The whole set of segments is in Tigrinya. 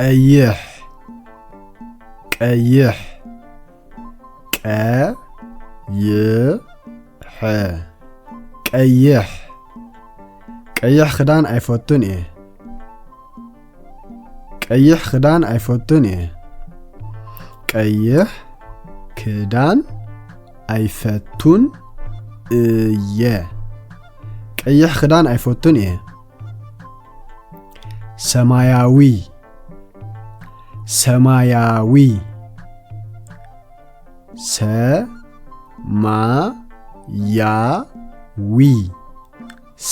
ቀይሕ ቀይሕ ቀይሕ ቀይሕ ክዳን ኣይፈቱን እየ ቀይሕ ክዳን ኣይፈቱን እየ ቀይሕ ክዳን ኣይፈቱን እየ ቀይሕ ክዳን ኣይፈቱን እየ ሰማያዊ ሰማያዊ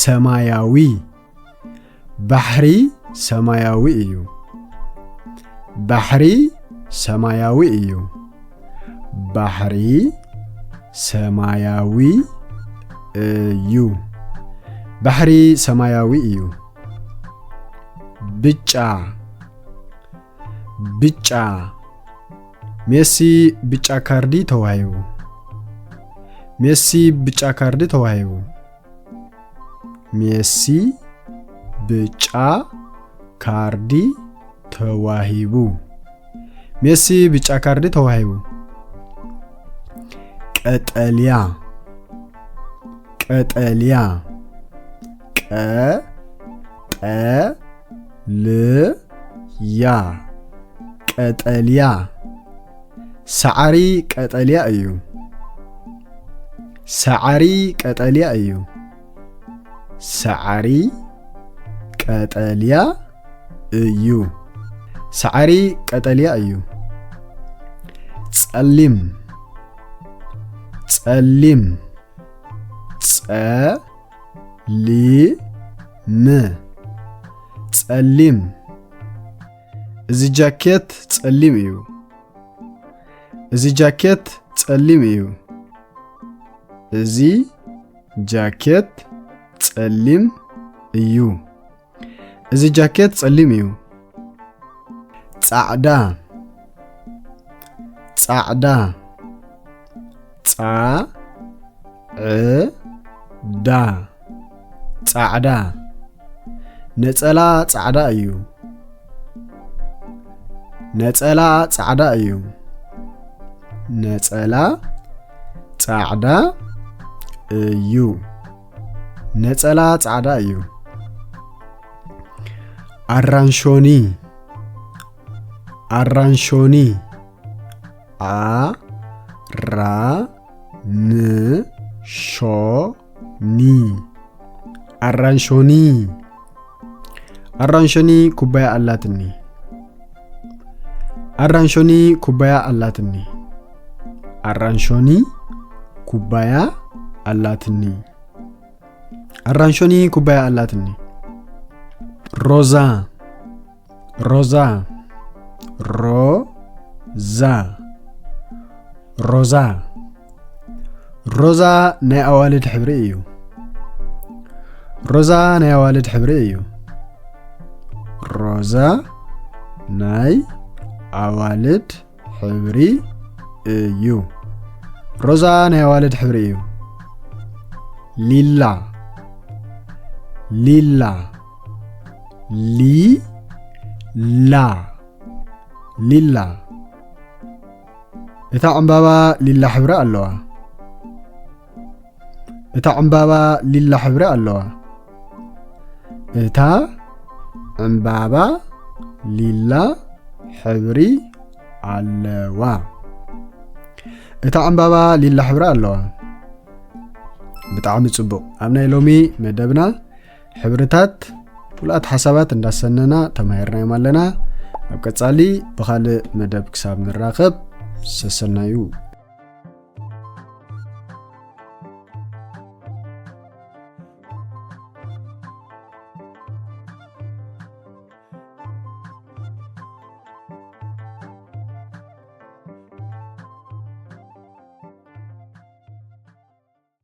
ሰማያዊ ባሕሪ ሰማያዊ እዩ ባሕሪ ሰማያዊ እዩ ባሕሪ ሰማያዊ እዩ ባሕሪ ሰማያዊ እዩ ብጫ ብጫ ሜሲ ብጫ ካርዲ ተዋሂቡ ሜሲ ብጫ ካርዲ ተዋሂቡ ሜሲ ብጫ ካርዲ ተዋሂቡ ሜሲ ብጫ ካርዲ ተዋሂቡ ቀጠልያ ቀጠልያ ቀጠልያ ቀጠልያ ሳዕሪ ቀጠልያ እዩ ሳዕሪ ቀጠልያ እዩ ሳዕሪ ቀጠልያ እዩ ሳዕሪ ቀጠልያ እዩ ጸሊም ጸሊም ጸሊም እዚ ጃኬት ጸሊም እዩ እዚ ጃኬት ጸሊም እዩ እዚ ጃኬት ጸሊም እዩ እዚ ጃኬት ጸሊም እዩ ጻዕዳ ጻዕዳ ጻዕዳ ነጸላ ጻዕዳ እዩ ነጸላ ጻዕዳ እዩ ነጸላ ጻዕዳ እዩ ነጸላ ጻዕዳ እዩ አራንሾኒ አራንሾኒ አራንሾኒ አራንሾኒ ኩባያ አላትኒ አራንሾኒ ኩባያ አላትኒ አራንሾኒ ኩባያ አላትኒ አራንሾኒ ኩባያ አላትኒ ሮዛ ሮዛ ሮዛ ሮዛ ሮዛ ናይ ኣዋልድ ሕብሪ እዩ ሮዛ ናይ ኣዋልድ ሕብሪ እዩ ሮዛ ናይ ኣዋልድ ሕብሪ እዩ ሮዛ ናይ ኣዋልድ ሕብሪ እዩ ሊላ ሊላ ሊላ ሊላ እታ ዕምባባ ሊላ ሕብሪ ኣለዋ እታ ዕምባባ ሊላ ሕብሪ ኣለዋ እታ ዕምባባ ሊላ ሕብሪ ኣለዋ እታ ዕምባባ ሊላ ሕብሪ ኣለዋ ብጣዕሚ ጽቡቕ ኣብ ናይ ሎሚ መደብና ሕብርታት ፑላት ሓሳባት እንዳሰነና ተማሂርናዮም ኣለና ኣብ ቀጻሊ ብኻልእ መደብ ክሳብ ንራኸብ ሰሰናዩ